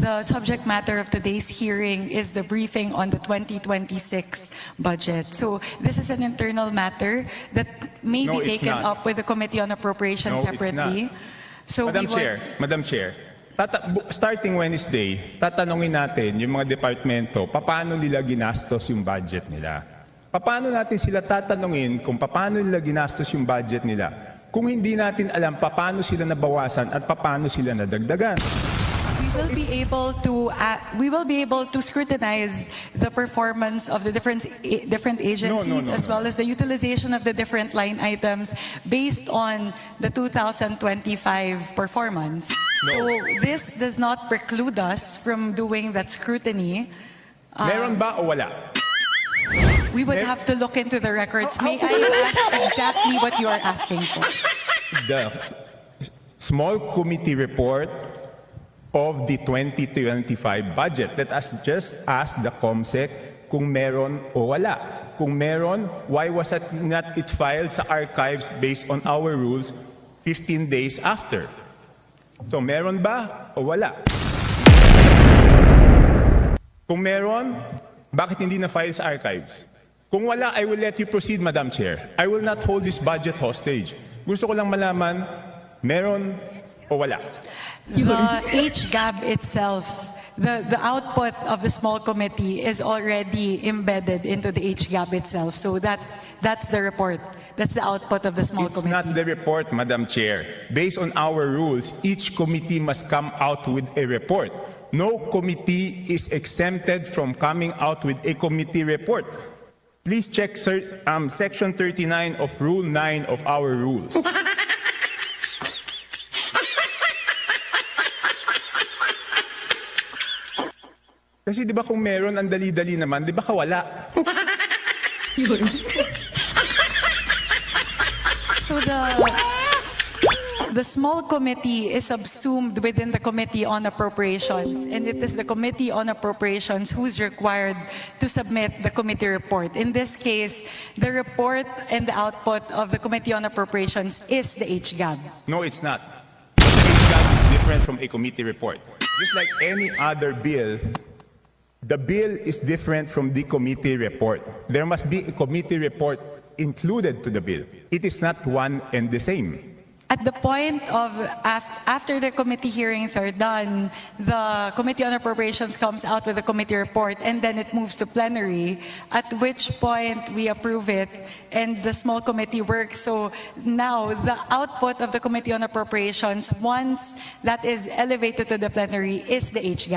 the subject matter of today's hearing is the briefing on the 2026 budget. So this is an internal matter that may No, be it's taken not. up with the Committee on Appropriations No, it's separately. So Madam Chair, starting Wednesday, tatanungin natin yung mga departamento, paano nila ginastos yung budget nila. Paano natin sila tatanungin kung paano nila ginastos yung budget nila kung hindi natin alam paano sila nabawasan at paano sila nadagdagan. we will be able to scrutinize the performance of the different agencies as well as the utilization of the different line items based on the 2025 performance. So this does not preclude us from doing that scrutiny. Meron ba o wala? We would have to look into the records. May I ask exactly what you are asking for? The small committee report of the 2025 budget. Let us just ask the COMSEC kung meron o wala. Kung meron, why was it not filed sa archives based on our rules 15 days after? So meron ba o wala? Kung meron, bakit hindi na-file sa archives? Kung wala, I will let you proceed, Madam Chair. I will not hold this budget hostage. Gusto ko lang malaman, meron o wala? The HGAB itself, the output of the small committee is already embedded into the HGAB itself. So that's the report. That's the output of the small committee. It's not the report, Madam Chair. Based on our rules, each committee must come out with a report. No committee is exempted from coming out with a committee report. Please check Section 39 of Rule 9 of our rules. Kasi di ba kung meron, ang dali-dali naman, di ba kawala? So the small committee is subsumed within the Committee on Appropriations, and it is the Committee on Appropriations who's required to submit the committee report. In this case, the report and the output of the Committee on Appropriations is the HGAB. No, it's not. HGAB is different from a committee report. Just like any other bill, the bill is different from the committee report. There must be a committee report included to the bill. It is not one and the same. At the point of, after the committee hearings are done, the Committee on Appropriations comes out with a committee report and then it moves to plenary, at which point we approve it and the small committee works. So now the output of the Committee on Appropriations, once that is elevated to the plenary, is the HGAB.